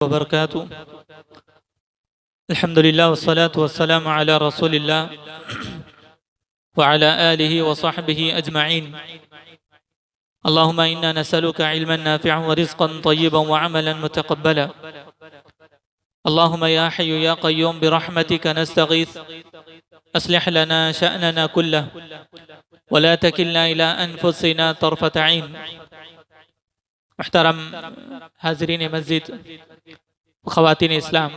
वबरकातुहू। अल्हम्दुलिल्लाह वस्सलातु वस्सलामु अला रसूलिल्लाह व अला आलिहि व सहबिहि अजमईन। अल्लाहुम्मा इन्ना नसअलुका इल्मन नाफ़िअन व रिज़्क़न तय्यिबन व अमलन मुतक़ब्बला। अल्लाहुम्मा या हय्यु या क़य्यूम बिरहमतिका नस्तगीथ अस्लिह लना शअनना कुल्लह व ला तकिलना इला अनफुसिना तर्फ़त ऐन। मुहतरम हाज़रीन मस्जिद, ख़वातीन इस्लाम,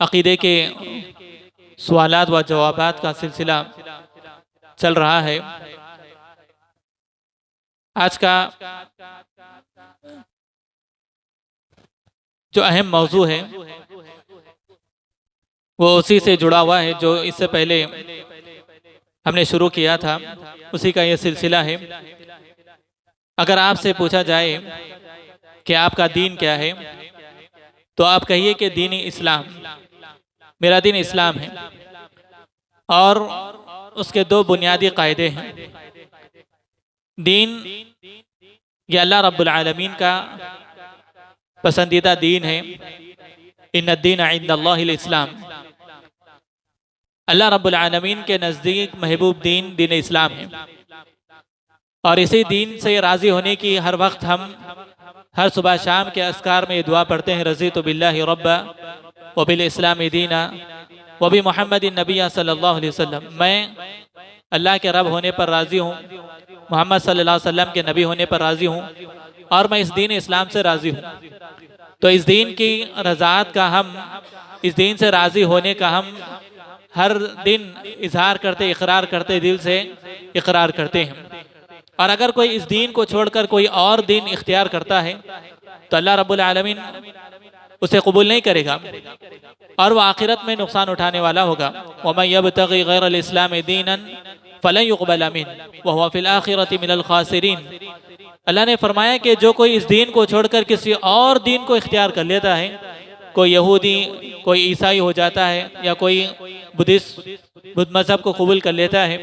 अक़ीदे के सवालात व जवाबात का सिलसिला चल रहा है। आज का जो अहम मौजू है वो उसी से जुड़ा हुआ है जो इससे पहले हमने शुरू किया था, उसी का ये सिलसिला है। अगर आपसे पूछा जाए कि आपका दीन क्या है, तो आप कहिए कि दीन इस्लाम, मेरा दीन इस्लाम है। और उसके दो बुनियादी कायदे हैं। दीन ये अल्लाह रब्बुल आलमीन का पसंदीदा दीन है। इन्नद्दीन इंदल्लाहिल इस्लाम, अल्लाह रब्बुल आलमीन के नज़दीक महबूब दीन दीन इस्लाम है। और इसी दीन से राज़ी होने की हर वक्त हम हर सुबह शाम के अस्कार में ये दुआ पढ़ते हैं, रज़ीतु बिल्लाहि रब्बा व बिल इस्लामी दीना व बि मुहम्मदिन नबिय्या सल्लल्लाहु अलैहि वसल्लम। मैं अल्लाह के रब होने पर राज़ी हूँ, मोहम्मद सल्लल्लाहु अलैहि वसल्लम के नबी होने पर राज़ी हूँ, और मैं इस दीन इस्लाम से राज़ी हूँ। तो इस दीन की रज़ात का हम, इस दीन से राज़ी होने का हम हर दिन इजहार करते, इकरार करते, दिल से इकरार करते हैं। और अगर कोई इस दीन को छोड़कर कोई और दीन इख्तियार करता है तो अल्लाह रब्बुल आलमीन उसे कबूल नहीं करेगा और वह आखिरत में नुकसान उठाने वाला होगा। वमन यब्तगी गैरल इस्लाम दीनन फलन युक़बल मिन्हु व हुवा फिल आखिरति मिनल खासिरीन। अल्लाह ने फरमाया कि जो कोई इस दीन को छोड़कर किसी और दीन को इख्तियार कर लेता है, कोई यहूदी, कोई ईसाई हो जाता है, या कोई बुद्ध मज़हब को कबूल कर लेता है,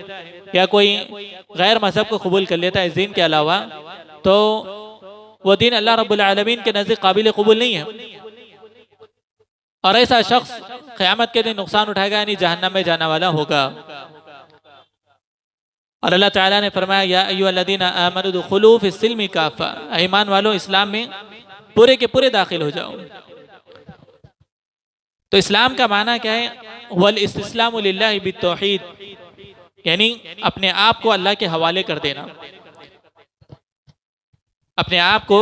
या कोई गैर मज़हब को कबूल कर लेता है इस दीन के अलावा, तो वो दीन अल्लाह रब्बुल आलमीन के नज़दीक काबिल कबूल नहीं है। और ऐसा शख्स क़यामत के दिन नुकसान उठाएगा, यानी जहन्नम में जाने वाला होगा। और अल्लाह ताला ने फरमाया, या अय्युहल्लज़ीना आमनू दुखुलू फ़िस्सिल्मि काफ़ा, ईमान वालों इस्लाम में पूरे के पूरे दाखिल हो जाओ। तो इस्लाम का माना क्या है? वल इस्तिस्लामु लिल्लाहि बित्तौहीद, यानी अपने आप को अल्लाह के हवाले कर देना, अपने आप को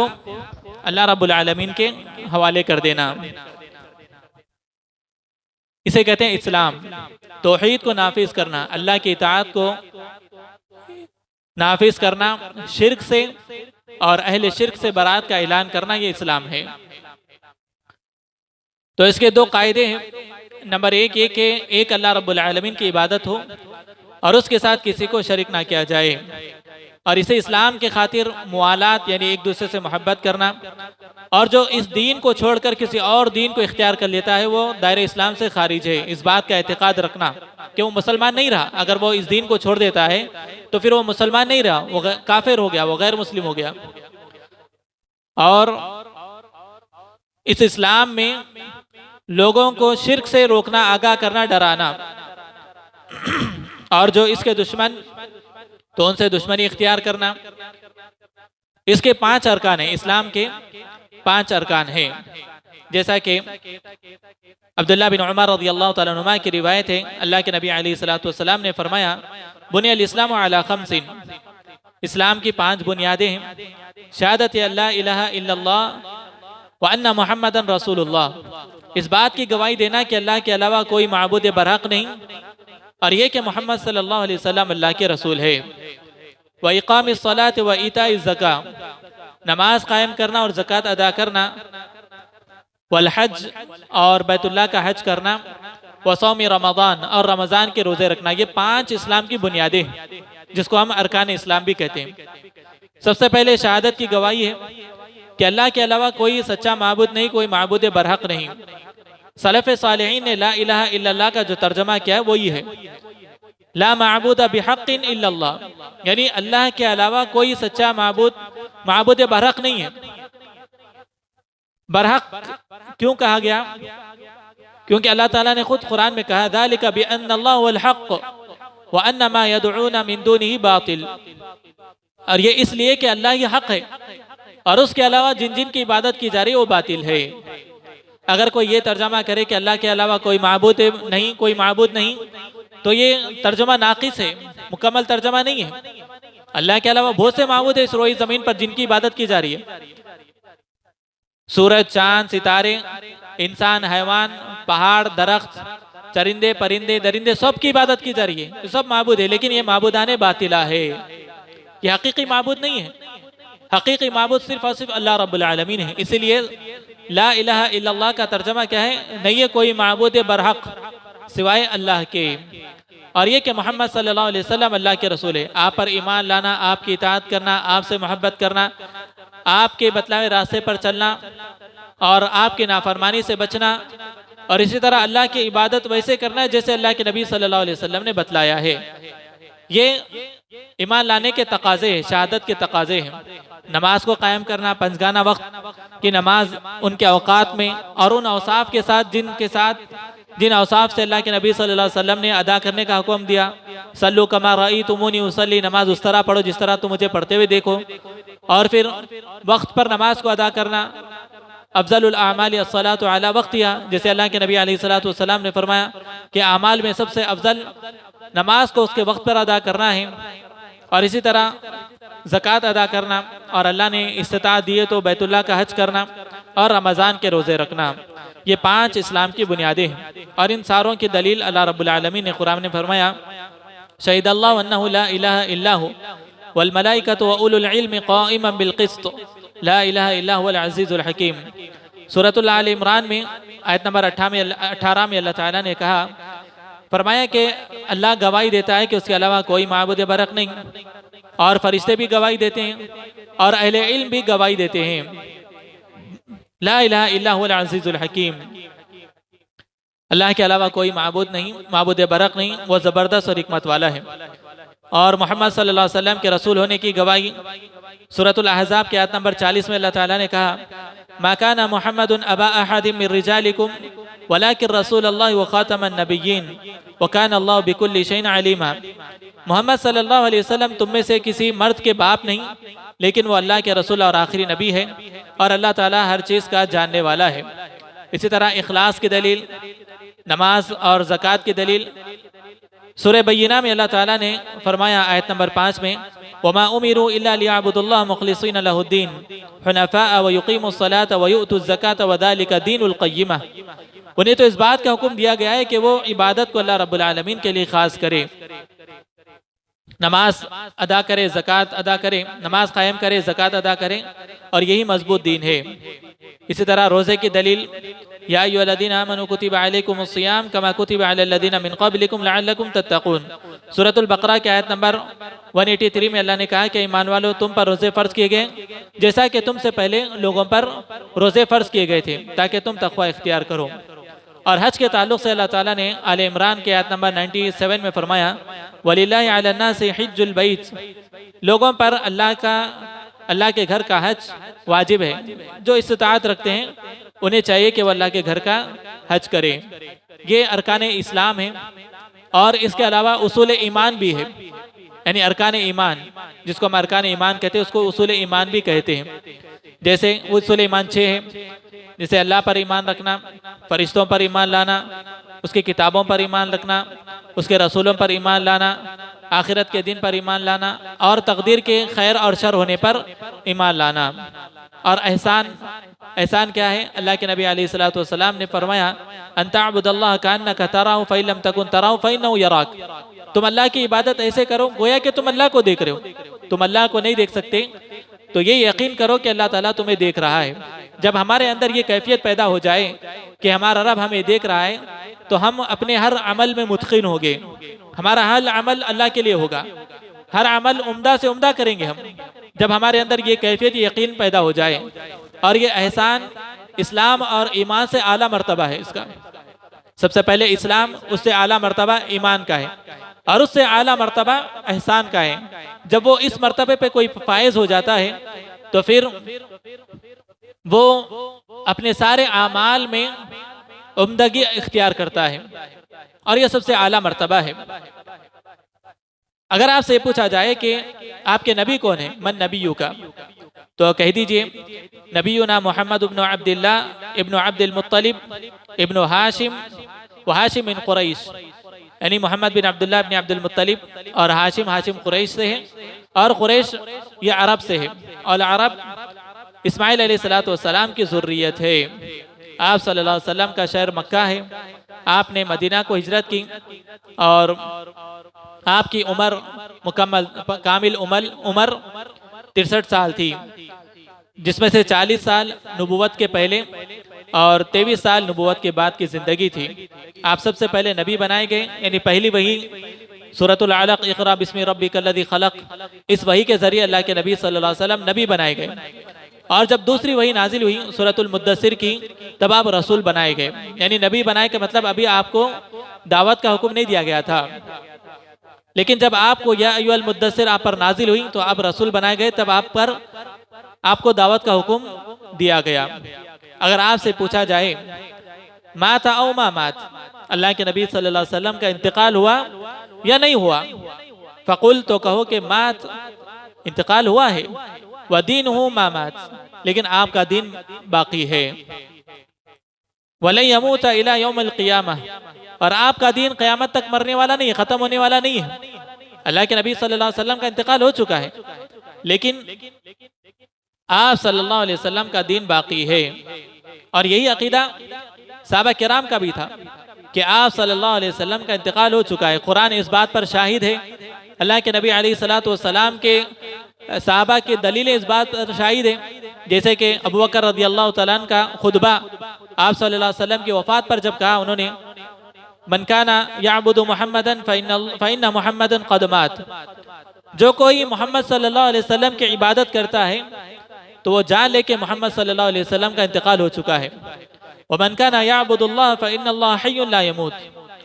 अल्लाह रब्बुल आलमीन के हवाले कर देना, इसे कहते हैं इस्लाम। तौहीद को नाफिज करना, अल्लाह की इताअत को नाफिज करना, शिर्क से और अहले शिर्क से बरात का ऐलान करना, ये इस्लाम है। तो इसके दो कायदे हैं। नंबर एक ये कि एक अल्लाह रब्बुल आलमीन की इबादत हो और उसके साथ किसी को शरीक ना किया जाए। और इसे इस्लाम के खातिर मुआलात, यानी एक दूसरे से मोहब्बत करना। और जो इस दीन को छोड़कर किसी और दीन को इख्तियार कर लेता है वो दायरे इस्लाम से खारिज है। इस बात का एतकाद रखना कि वो मुसलमान नहीं रहा। अगर वो इस दीन को छोड़ देता है तो फिर वो मुसलमान नहीं रहा, वो काफिर हो गया, वो गैर मुस्लिम हो गया। और इस इस्लाम में लोगों को शिर्क से रोकना, आगाह करना, डराना। और जो इसके दुश्मन, तो उनसे दुश्मनी इख्तियार करना। इसके 5 अरकान हैं, इस्लाम के 5 अरकान हैं। जैसा कि अब्दुल्लाह बिन उमर रज़ियल्लाहु तआला अन्हुमा की रिवायत है, अल्लाह के नबी अलैहिस्सलातु वस्सलाम ने फरमाया, बुनियल इस्लामु अला खम्सिन, इस्लाम की 5 बुनियादें हैं। शहादत अल्ला इलाहा इल्लल्लाह व अन्ना मुहम्मदन रसूलुल्लाह, इस बात की गवाही देना कि अल्लाह के अलावा कोई माबूद बरहक नहीं, और ये कि मोहम्मद सल्लल्लाहु अलैहि वसल्लम अल्लाह के रसूल है। व इक़ामिस सलात व ईताइज़ ज़का, नमाज कायम करना और ज़कात अदा करना। वल हज, और बैतुल्लाह का हज करना। व सौम रमज़ान, और रमज़ान के रोज़े रखना। ये 5 इस्लाम की बुनियादें, जिसको हम अरकान इस्लाम भी कहते हैं। सबसे पहले शहादत की गवाही है कि अल्लाह के अलावा कोई सच्चा माबूद नहीं, कोई माबूद बरहक नहीं। सलफ़ सालिहीन ने ला इलाहा इल्लल्लाह का जो तर्जमा किया है वो ये है, ला माबूद बिहक़्क़िन इल्लल्लाह, यानी अल्लाह के अलावा कोई सच्चा माबूद बरहक नहीं है। बरहक क्यों कहा गया? क्योंकि अल्लाह ताला ने खुद कुरान में कहा ज़ालिका बिअन्नल्लाहु वल हक़ व अन्ना मा यदऊना मिन दूनिही बातिल। और ये इसलिए कि अल्लाह ही हक है और उसके अलावा जिन जिन की इबादत की जा रही है वो बातिल है। अगर कोई ये तर्जमा करे कि अल्लाह के अलावा कोई माबूद नहीं, कोई माबूद नहीं, तो ये तर्जमा नाकिस है, मुकम्मल तर्जमा नहीं है। अल्लाह के अलावा बहुत से माबूद है इस रोई जमीन पर जिनकी इबादत की जा रही है। सूरज, चांद, सितारे, इंसान, हैवान, पहाड़, दरख्त, चरिंदे, परिंदे, दरिंदे, सब की इबादत की जा रही है, तो सब माबूद है। लेकिन ये माबूदाने बातिला है, ये हकीकी माबूद नहीं है। हकीकी माबूद सिर्फ और सिर्फ अल्लाह रब्बुल आलमीन है। इसीलिए ला इलाहा इल्लल्लाह का तर्जमा क्या है? नहीं है कोई माबूद बरहक सिवाय अल्लाह के, और ये कि मोहम्मद सल्लल्लाहु अलैहि वसल्लम अल्लाह के रसूल है। आप पर ईमान लाना, आपकी इताअत करना, आपसे मोहब्बत करना, आपके बतलावे रास्ते पर चलना और आपकी नाफरमानी से बचना, और इसी तरह अल्लाह की इबादत वैसे करना है जैसे अल्लाह के नबी सल्लल्लाहु अलैहि वसल्लम ने बतलाया है। ये ईमान लाने के तकाजे हैं, शहादत के तकाजे हैं। नमाज को कायम करना, पंजगाना वक्त की नमाज उनके औकात में और उन औसाफ के साथ जिन औसाफ से अल्लाह के नबी सल्लल्लाहु अलैहि वसल्लम ने अदा करने का हुक्म दिया। सल्लु कमा रअयतुमूनी उसल्ली, नमाज उस तरह पढ़ो जिस तरह तुम मुझे पढ़ते हुए देखो। और फिर वक्त पर नमाज को अदा करना। अफजलुल आमाल अस्सलातु अला वक्तिहा, जैसे अल्लाह के नबी अलैहिस्सलातु वस्सलाम ने फरमाया कि आमाल में सबसे अफजल नमाज को उसके वक्त पर अदा करना है। और इसी तरह ज़कात अदा करना, और अल्लाह ने इस्तिताअत दी है तो बैतुल्लाह का हज करना और रमज़ान के रोज़े रखना। ये 5 इस्लाम की बुनियादें हैं, और इन सारों की दलील अल्लाह रब्बुल आलमीन ने कुरान में फरमाया शहीदल्लाहु अन्नहु ला इलाहा इल्ला हु वल मलाइकतु व उलुल इल्मि क़ाइमन बिल क़िस्त ला इलाहा इल्ला हुवल अज़ीज़ुल हकीम। सूरतुल आल इमरान में आयत नंबर 18 में अल्लाह ताला ने कहा, फरमाया कि अल्लाह गवाही देता है कि उसके अलावा कोई माबूद बरहक नहीं, और फरिश्ते भी गवाही देते हैं और अहले इल्म भी गवाही देते हैं। ला इलाहा इल्ला हुवल अज़ीज़ुल हकीम, अल्लाह के अलावा कोई माबूद नहीं, माबूद बरहक नहीं, वो ज़बरदस्त और हिकमत वाला है। और मोहम्मद सल्लल्लाहु अलैहि वसल्लम के रसूल होने की गवाही सूरतुल अहज़ाब के आयत नंबर 40 में अल्लाह ताला ने कहा, मा काना मुहम्मदुन अबा अहदिम मिन रिजालिकुम वलाकिन रसूलुल्लाह व खातमन नबिय्यीन व काना अल्लाहु बिकुल्लि शैइन अलीमा। मोहम्मद सल्लल्लाहु अलैहि वसल्लम तुम में से किसी मर्द के बाप नहीं, लेकिन वो अल्लाह के रसूल और आखिरी नबी है, और अल्लाह ताला हर चीज़ का जानने वाला है। इसी तरह इखलास की दलील, नमाज और ज़कात की दलील सूरह बय्यिना में अल्लाह ताला ने फरमाया आयत नंबर 5 में, वमा उमिरू इल्ला लियअबुदुल्लाह मुखलिसीन लहुद्दीन हुनफाअ व युकीमुस्सलाता व युअतुज़ ज़काता व ज़ालिका दीनुल क़य्यिमा। उन्हें तो इस बात का हुक्म दिया गया है कि वो इबादत को अल्लाह रब्बुल आलमीन के लिए खास करे, नमाज अदा करे, ज़कात अदा करे, नमाज कायम करे, ज़कात अदा करे, और यही मजबूत दीन है। इसी तरह रोज़े की दलील, या अय्युहल्लज़ीना आमनू कुतिबा अलैकुमुस्सियाम कमा कुतिबा अलल्लज़ीना मिन क़ब्लिकुम लअल्लकुम तत्तक़ून। सूरतुल बक़रा के आयत नंबर 183 में अल्लाह ने कहा कि ईमान वालों तुम पर रोज़े फ़र्ज किए गए जैसा कि तुमसे पहले लोगों पर रोज़े फ़र्ज किए गए थे, ताकि तुम तक़वा इख्तियार करो। और हज के ताल्लुक़ से अल्लाह ताला ने आल इमरान के आयत नंबर 97 में फरमाया, वलिल्लाहि अलन्नासि हिज्जुल बैत, लोगों पर अल्लाह के घर का हज वाजिब है। जो इस्तिताअत रखते हैं उन्हें चाहिए कि वह अल्लाह के घर का हज करें। ये अरकान इस्लाम है, और इसके अलावा उसूल ईमान भी है, यानी अरकान ईमान, जिसको हम अरकान ईमान कहते हैं उसको उसूल ईमान भी कहते हैं। जैसे उसूल ईमान 6 है, जैसे अल्लाह पर ईमान रखना, फरिश्तों पर ईमान लाना, उसकी किताबों पर ईमान रखना, उसके रसूलों पर ईमान लाना, आखिरत के दिन पर ईमान लाना, और तकदीर के खैर और शर होने पर ईमान लाना। और एहसान क्या है? अल्लाह के नबी अलैहिस्सलातु वस्सलाम ने फरमाया, अंतअबुदल्लाह कअन्नका तराहु फ़इन लम तकुन तराहु फ़इन्नहु यराक। तुम अल्लाह की इबादत ऐसे करो गोया कि तुम अल्लाह को देख रहे हो। तुम अल्लाह को नहीं देख सकते तो ये यकीन करो कि अल्लाह ताला तुम्हें देख रहा है। जब हमारे अंदर ये कैफियत पैदा हो जाए कि हमारा रब हमें देख रहा है, तो हम अपने हर अमल में मुतकिन होंगे। हमारा हर अमल अल्लाह के लिए होगा, हर अमल उम्दा से उम्दा करेंगे हम, जब हमारे अंदर ये कैफियत यकीन पैदा हो जाए। और ये एहसान इस्लाम और ईमान से आला मर्तबा है। इसका सबसे पहले इस्लाम, उससे आला मर्तबा ईमान का है, और उससे आला मर्तबा एहसान का है। जब वो इस मर्तबे पे कोई फायज हो जाता है तो फिर वो अपने सारे आमाल में उम्दगी इख्तियार करता है और यह सबसे आला मर्तबा है। अगर आपसे पूछा जाए कि आपके नबी कौन है, मन नबीयू का, तो कह दीजिए नबीना मोहम्मद इब्न अब्दुल्लाह इब्न अब्दुल मुत्तलिब इब्न हाशिम व हाशिम बिन कुरैश, यानी मोहम्मद बिन अब्दुल्लाह इब्न अब्दुल मुत्तलिब और हाशिम, हाशिम कुरैश से है और कुरैश ये अरब से है और अरब इस्माइल अलैहिस्सलातु वस्सलाम की ज़ुर्रियत है। आप सल्लल्लाहु अलैहि वसल्लम का शहर मक्का है, आपने मदीना को हिजरत की और आपकी उम्र मुकम्मल कामिल उम्र 63 साल थी, जिसमें से 40 साल नबूवत के पहले और 23 साल नबूवत के बाद की ज़िंदगी थी। आप सबसे पहले नबी बनाए गए, यानी पहली वही सूरतुल अलक़ इक़रा बिस्मि रब्बिकल्लज़ी खलक़, इस वही के ज़रिए अल्लाह के नबी सल्लल्लाहु अलैहि वसल्लम नबी बनाए गए। और जब दूसरी वही नाजिल हुई सूरतुल मुद्दस्सिर की, तब आप रसूल बनाए गए। यानी नबी बनाए का मतलब अभी आपको दावत का हुक्म नहीं दिया गया था, लेकिन जब आपको या अय्युहल मुद्दस्सिर आप पर नाजिल हुई तो आप रसूल बनाए गए, तब आप पर आपको दावत का हुक्म दिया गया। अगर आपसे पूछा जाए मात औ मा मात, अल्लाह के नबी सल्लल्लाहु अलैहि वसल्लम का इंतकाल हुआ या नहीं हुआ, फ़कुल, तो कहो कि मात, इंतकाल हुआ है, व दीन हूँ मा मात, लेकिन आपका दीन बाकी है। वलन यमूत इला यौमिल क़ियामह, और आपका दीन क़यामत तक मरने वाला नहीं है, ख़त्म होने वाला नहीं है। अल्लाह के नबी सल्लल्लाहु अलैहि वसल्लम का इंतकाल हो चुका है, लेकिन आप सल्लल्लाहु अलैहि वसल्लम का दीन बाकी है। और यही अकीदा सहाबा किराम का भी था कि आप सल्लल्लाहु अलैहि वसल्लम का इंतकाल हो चुका है। कुरान इस बात पर शाहिद है, अल्लाह के नबी अलैहिस्सलातु वस्सलाम के सहाबा की दलीलें इस बात पर शाहिद है, जैसे कि अबू बकर रज़ियल्लाहु तआला अन्हु का खुतबा आप सल्लल्लाहु अलैहि वसल्लम की वफ़ात पर जब कहा उन्होंने, मन काना यअबुदु मुहम्मदन फ़इन्न मुहम्मदन क़द मात, जो कोई मोहम्मद सल्लल्लाहु अलैहि वसल्लम की इबादत करता है तो वो जान ले कि मोहम्मद सल्लल्लाहु अलैहि वसल्लम का इंतकाल हो चुका है। व मन काना यअबुदुल्लाह फ़इन्नल्लाह हय्युन ला यमूत,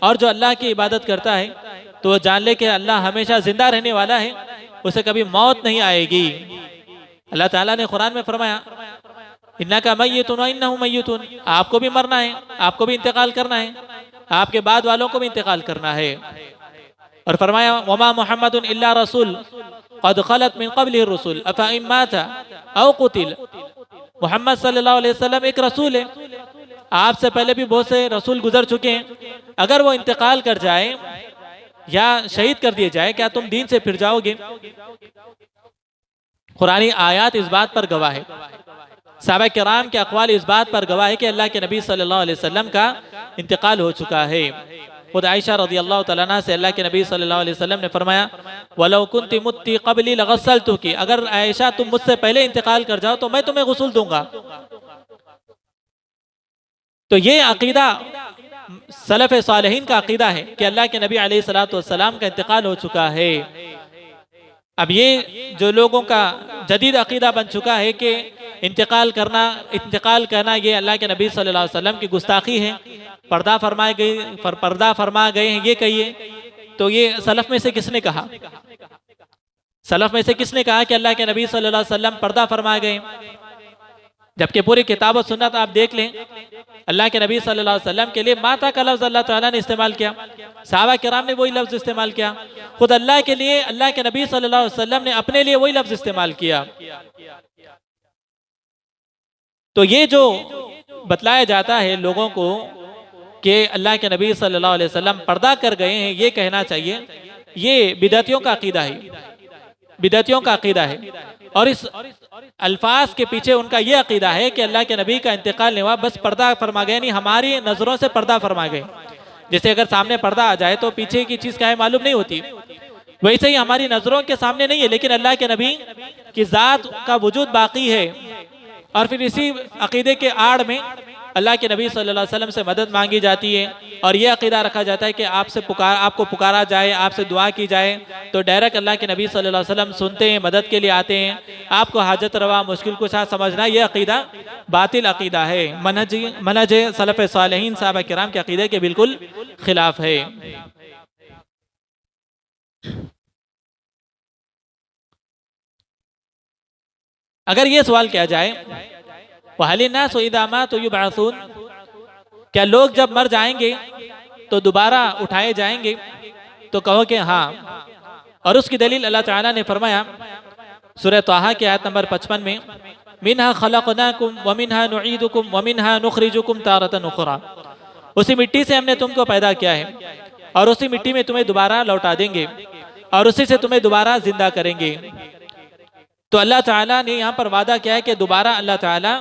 और जो अल्लाह की इबादत करता है तो वो जान ले कि अल्लाह हमेशा जिंदा रहने वाला है, उसे कभी मौत नहीं आएगी। अल्लाह ताला ने कुरान में फरमाया, इन्नका मय्यितुन व इन्नहुम मय्यितून, आपको भी मरना है, आपको भी इंतकाल करना है, आपके बाद वालों को भी इंतकाल करना है। और फरमाया, वमा मुहम्मदुन इल्ला रसूल क़द खलत मिन क़ब्लिहि रुसूल अफ़ा इन माता औ क़ुतिल, मोहम्मद सल्लल्लाहु अलैहि वसल्लम एक रसूल है, आपसे पहले भी बहुत से रसूल गुजर चुके हैं, अगर वो इंतकाल कर जाए या शहीद कर दिए जाए, क्या तुम दीन से फिर जाओगे? कुरानी आयात इस बात पर गवाह है, सहाबा किराम के अक़वाल इस बात पर गवाह है कि अल्लाह के नबी सल्लल्लाहु अलैहि वसल्लम का इंतकाल हो चुका है। खुद आयशा रज़ियल्लाहु तआला अन्हा से अल्लाह के नबी सल्लल्लाहु अलैहि वसल्लम ने फरमाया, वलौ कुन्ती मुत्ती क़ब्ली लगस्सलतुकी, अगर आयशा तुम मुझसे पहले इंतकाल कर जाओ तो मैं तुम्हें गुस्ल दूंगा। तो ये अकीदा सलफ़ सालिहीन का अकीदा है कि अल्लाह के नबी अलैहिस्सलातु वस्सलाम का इंतकाल हो चुका है। अब ये जो लोगों का जदीद अकीदा बन चुका है कि इंतकाल करना ये अल्लाह के नबी सल्लल्लाहु अलैहि वसल्लम की गुस्ताखी है, पर्दा फरमा गए हैं, ये कहिए, तो ये सलफ़ में से किसने कहा? सलफ़ में से किसने कहा कि अल्लाह के नबी सल्लल्लाहु अलैहि वसल्लम पर्दा फरमा गए? जबकि पूरी किताब और सुन्नत आप देख लें, अल्लाह के नबी सल्लल्लाहु अलैहि वसल्लम के लिए माता का लफ्ज़ अल्लाह ताला ने इस्तेमाल किया, सहाबा किराम ने वही लफ्ज़ इस्तेमाल किया, खुद अल्लाह के लिए अल्लाह के नबी सल्लल्लाहु अलैहि वसल्लम ने अपने लिए वही लफ्ज़ इस्तेमाल किया। तो ये जो बतलाया जाता है लोगों को कि अल्लाह के नबी सल्लल्लाहु अलैहि वसल्लम पर्दा कर गए हैं, ये कहना चाहिए, ये बिदअतियों का अकीदा है, बिदअतियों का अकीदा है। और इस अल्फाज के पीछे उनका ये अकीदा है कि अल्लाह के नबी का इंतकाल नहीं हुआ, बस पर्दा फरमा गए, नहीं हमारी नज़रों से पर्दा फरमा गए। जैसे अगर सामने पर्दा आ जाए तो पीछे की चीज़ क्या है मालूम नहीं होती, वैसे ही हमारी नज़रों के सामने नहीं है, लेकिन अल्लाह के नबी की ज़ात का वजूद बाकी है। और फिर इसी अकीदे के आड़ में अल्लाह के नबी सल्लल्लाहु अलैहि वसल्लम से मदद मांगी जाती है, और ये अकीदा रखा जाता है कि आपको पुकारा जाए, आपसे दुआ की जाए, तो डायरेक्ट अल्लाह के नबी सल्लल्लाहु अलैहि वसल्लम सुनते हैं, मदद के लिए आते हैं। आपको हाजत रवा मुश्किल कुशा समझना, ये अकीदा बातिल अकीदा है, मनहज सलफ़ सालिहीन सहाबा किराम के अकीदे के बिल्कुल खिलाफ है। अगर ये सवाल किया जाए वहलिन्नास इज़ा मातू युबअसून, क्या लोग जब मर जाएंगे तो दोबारा उठाए जाएंगे? तो कहो कि हाँ। और उसकी दलील अल्लाह ताला ने फरमाया सूरह ताहा की आयत नंबर 55 में, मिन्हा खलक़नाकुम व मिन्हा नुईदुकुम व मिन्हा नुखरिजुकुम तारतन उखरा, उसी मिट्टी से हमने तुमको पैदा किया है और उसी मिट्टी में तुम्हें दोबारा लौटा देंगे और उसी से तुम्हें दोबारा जिंदा करेंगे। तो अल्लाह ताला ने यहाँ पर वादा किया है कि दोबारा अल्लाह ताला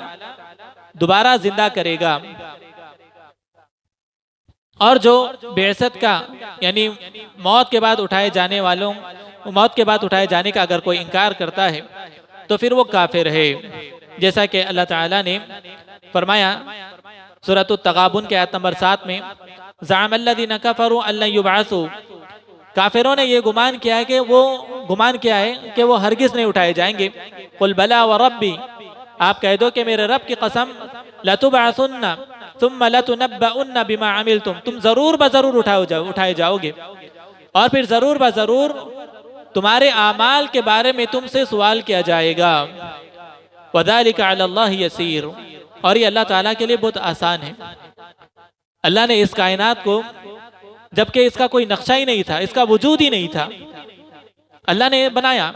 दोबारा जिंदा करेगा। और जो बेअसत का यानी मौत के बाद उठाए जाने वालों, मौत के बाद उठाए जाने का अगर कोई इनकार करता है तो फिर वो काफिर है। जैसा कि अल्लाह ताला ने फरमाया सूरत तगाबुन के आयत नंबर 7 में, ज़अमल्लज़ीना कफ़रू अल्लन युबअसू, काफिरों ने ये गुमान किया है कि वो हरगिज नहीं उठाए जाएंगे। कुल बला व रब्बी, आप कह दो कि मेरे रब की कसम, लतुबअसुन्ना सुम्मा लतुनब्बउन्ना बिमा अमिलतुम, तुम जरूर ब जरूर उठाए जाओगे और फिर जरूर ब जरूर तुम्हारे आमाल के बारे में तुमसे सवाल किया जाएगा। वज़ालिका अलल्लाहि यसीर, और ये अल्लाह ताला के लिए बहुत आसान है। अल्लाह ने इस कायनात को, जबकि इसका कोई नक्शा ही नहीं था, इसका वजूद ही नहीं था, अल्लाह ने बनाया।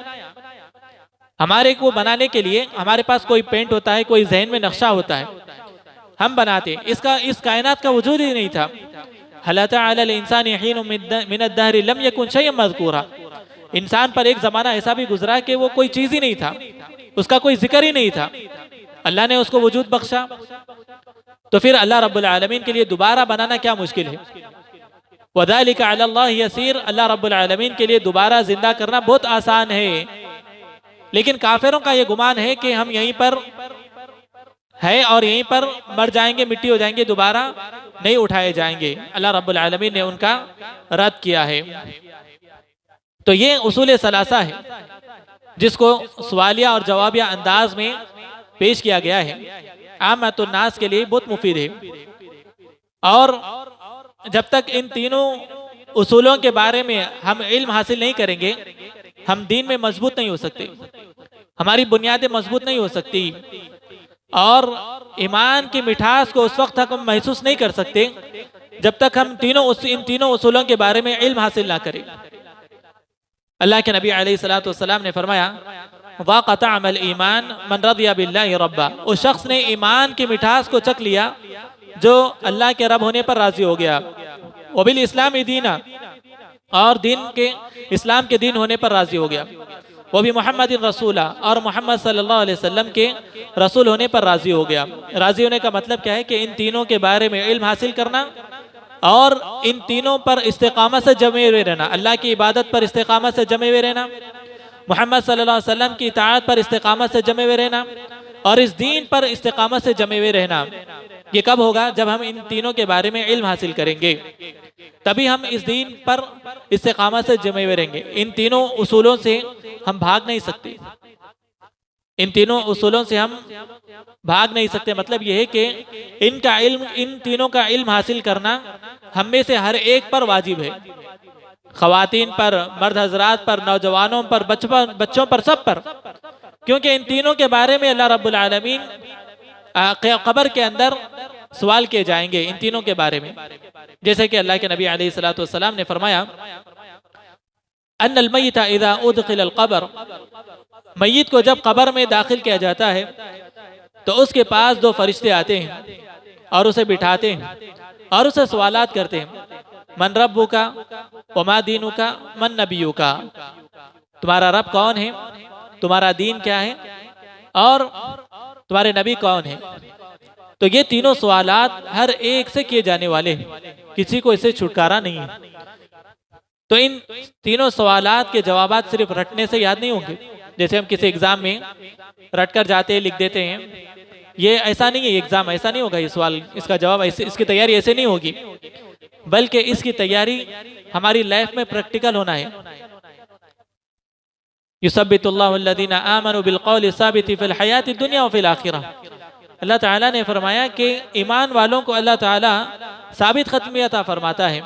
हमारे को बनाने के लिए हमारे पास कोई पेंट होता है, कोई जहन में नक्शा होता है, हम बनाते। इस कायनात का वजूद ही नहीं था। हल अता अलल इंसानि हीनुम मिनद दहरि लम यकुन शय'अन मज़कूरा, इंसान पर एक जमाना ऐसा भी गुजरा कि वो कोई चीज ही नहीं था, उसका कोई जिक्र ही नहीं था, अल्लाह ने उसको वजूद बख्शा। तो फिर अल्लाह रब्बुल आलमीन के लिए दोबारा बनाना क्या मुश्किल है? वज़ालिका अलल्लाहि यसीर, अल्लाह रब्बुल आलमीन के लिए दोबारा जिंदा करना बहुत आसान है। लेकिन काफिरों का ये गुमान है कि हम यहीं पर है और यहीं पर मर जाएंगे, मिट्टी हो जाएंगे, दोबारा नहीं उठाए जाएंगे। अल्लाह रब्बुल आलमीन ने उनका रद्द किया है। तो ये उसूल सलासा है जिसको सवालिया और जवाबिया अंदाज में पेश किया गया है, आमतुन नास के लिए बहुत मुफीद है। और जब तक इन तीनों उसूलों के बारे में हम इल्म हासिल नहीं करेंगे, हम दीन में मजबूत नहीं हो सकते, हमारी बुनियादें मजबूत नहीं हो सकती और ईमान की मिठास को उस वक्त तक हम महसूस नहीं कर सकते जब तक हम इन तीनों उसूलों के बारे में इल्म हासिल ना करें। अल्लाह के नबी अलैहिस्सलातु वस्सलाम ने फरमाया, वाक़त अमल ईमान मन रदिया बिल्लाहि रब्बा, उस शख्स ने ईमान की मिठास को चख लिया जो अल्लाह के रब होने पर राजी हो गया, वबिल इस्लाम दीना, और दीन के इस्लाम के दीन होने पर राजी हो गया, वो भी मोहम्मद रसूला, और मोहम्मद सल्लल्लाहु अलैहि वसल्लम के रसूल होने पर राजी हो गया। राजी होने का मतलब क्या है कि इन तीनों के बारे में इल्म हासिल करना और इन तीनों पर इस्तिकामत से जमे हुए रहना, अल्लाह की इबादत पर इस्तिकामत से जमे हुए रहना, मोहम्मद सल्लल्लाहु अलैहि वसल्लम की इताअत पर इस्तिकामत से जमे हुए रहना और इस दीन पर इस्तिकामत से जमे हुए रहना। ये कब होगा? जब हम इन तीनों के बारे में इल्म हासिल करेंगे, तभी हम इस दीन पर इस्तिकामत से जमे हुए रहेंगे। इन तीनों उसूलों से हम भाग नहीं सकते, इन तीनों उसूलों से हम भाग नहीं सकते। मतलब यह है कि इनका इल्म, इन तीनों का इल्म हासिल करना हम में से हर एक पर वाजिब है, खवातीन पर, मर्द हजरात पर, नौजवानों पर, बच्चों पर, सब पर, क्योंकि इन तीनों के बारे में अल्लाह रब्बुल आलमीन कब्र के अंदर सवाल किए जाएंगे इन तीनों के बारे में। जैसे कि अल्लाह के नबी अलैहिस्सलातु वस्सलाम ने फरमाया, अन्नल मय्यिता इज़ा उदखिलल क़ब्र, मय्यत को जब कब्र में दाखिल किया जाता है तो उसके पास दो फरिश्ते आते हैं और उसे बिठाते हैं और उसे सवालात करते हैं, मन रब्बुका वमा दीनुका मन नबियुका, तुम्हारा रब कौन है, तुम्हारा दीन क्या है और तुम्हारे नबी कौन है। तो ये तीनों सवालात हर एक से किए जाने वाले हैं, किसी को इससे छुटकारा नहीं है। तो इन तीनों सवालात के जवाबात सिर्फ रटने से याद नहीं होंगे। जैसे हम किसी एग्जाम में रट कर जाते हैं, लिख देते हैं, ये ऐसा नहीं है, एग्जाम ऐसा नहीं होगा, ये सवाल इसका जवाब ऐसे, इसकी तैयारी ऐसे नहीं होगी, बल्कि इसकी तैयारी हमारी लाइफ में प्रैक्टिकल होना है। युसब्बितुल्लाहु अल्लज़ीना आमनु बिल क़ौलि साबिति फ़िल हयाति दुनिया व फ़िल आखिरह, अल्लाह ताला ने फरमाया कि ईमान वालों को अल्लाह ताला साबित खत्मी अता फरमाता है,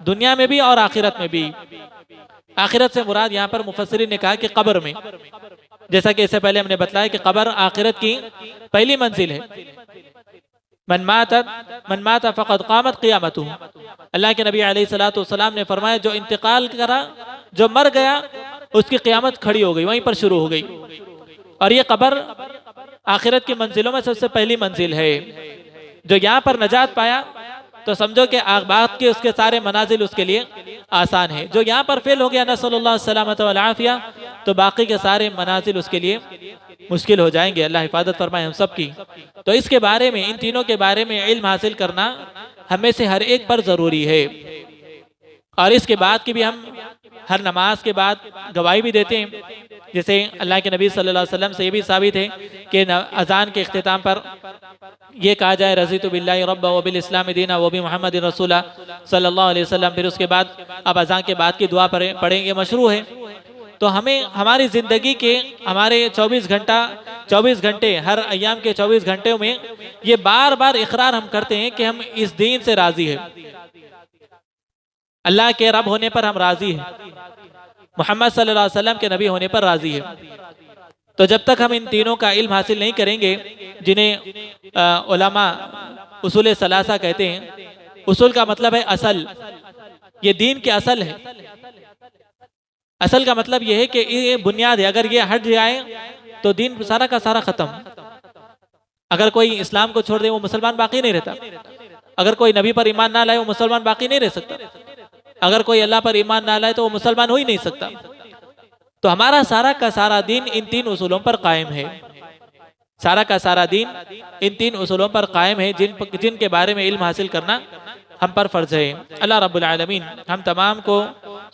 दुनिया में भी और आखिरत में भी। आखिरत से मुराद यहाँ पर मुफस्सिरीन ने कहा कि कब्र में, जैसा कि इससे पहले हमने बताया कि कब्र आखिरत की पहली मंजिल है। मन मात फ़क़द क़ामत क़ियामतुहु। अल्लाह के नबी अलैहिस्सलातु वस्सलाम ने फरमाया, जो इंतकाल करा, जो मर गया, उसकी क़ियामत खड़ी हो गई, वहीं पर शुरू हो गई। और ये कब्र आखिरत की मंजिलों में सबसे पहली मंजिल है। जो यहाँ पर नजात पाया तो समझो कि बात के उसके सारे मनाजिल उसके लिए आसान है। जो यहाँ पर फेल हो गया, नसअल्लुल्लाह सलामत वल आफिया, तो बाकी के सारे मनाजिल उसके लिए मुश्किल हो जाएंगे। अल्लाह हिफाजत फरमाए हम सब की। तो इसके बारे में, इन तीनों के बारे में इल्म हासिल करना हमें से हर एक पर ज़रूरी है। और इसके बाद की भी हम हर नमाज के बाद गवाही भी देते हैं। जैसे अल्लाह के नबी सल्लल्लाहु अलैहि वसल्लम से ये भी साबित है कि अजान के इख्तिताम पर ये कहा जाए, रज़ीतु बिल्लाहि रब्बा व बिल इस्लाम दीना व बि मुहम्मदिन रसूला सल्लल्लाहु अलैहि वसल्लम। फिर उसके बाद अब अजान के बाद की दुआ पढ़ें, ये मशरू है। तो हमें हमारी ज़िंदगी के हमारे 24 घंटे हर अयाम के 24 घंटे में ये बार बार इकरार हम करते हैं कि हम इस दीन से राज़ी हैं, अल्लाह के रब होने पर हम राज़ी हैं, मोहम्मद सल्लल्लाहु अलैहि वसल्लम के नबी होने पर राज़ी हैं। तो जब तक हम इन तीनों का इल्म हासिल नहीं करेंगे, जिन्हें उलमा उसूल सलासा कहते हैं। उसूल का मतलब है असल, ये दीन के असल है। असल का मतलब ये है कि ये बुनियाद है, अगर ये हट जाए तो दीन सारा का सारा खत्म। अगर कोई इस्लाम को छोड़ दे वो मुसलमान बाकी नहीं रहता। अगर कोई नबी पर ईमान ना लाए वो मुसलमान बाकी नहीं रह सकता। अगर कोई अल्लाह पर ईमान ना लाए तो वो मुसलमान हो ही नहीं सकता। तो हमारा सारा का सारा दीन इन तीन उसूलों पर कायम है। सारा का सारा दीन इन तीन उसूलों पर कायम है, जिनके बारे में इल्म हासिल करना हम पर फर्ज है। अल्लाह रब्बुल आलमीन हम तमाम को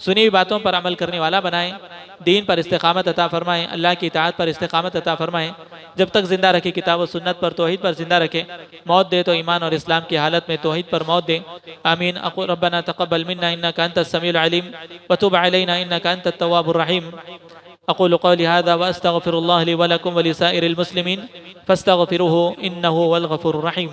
सुनी हुई बातों पर अमल करने वाला बनाएं, दीन पर इस्तिकामत अता फरमाएं, अल्लाह की इताअत पर इस्तिकामत अता फरमाएं। जब तक जिंदा रखे किताब व सुन्नत पर, तौहीद पर जिंदा रखे। मौत दे तो ईमान और इस्लाम की हालत में तौहीद पर मौत दे। आमीन। अक़ूल रब्बना तक़ब्बल मिन्ना इन्नका अंतस समीउल अलीम व तुब अलैना इन्नका अंतत तव्वाबुर रहीम। अक़ूलु क़ौली हाज़ा व अस्तग़फ़िरुल्लाह ली व लकुम व लिसाइरिल मुस्लिमीन फ़स्तग़फ़िरूहु इन्नहु हुवल गफ़ूरुर रहीम।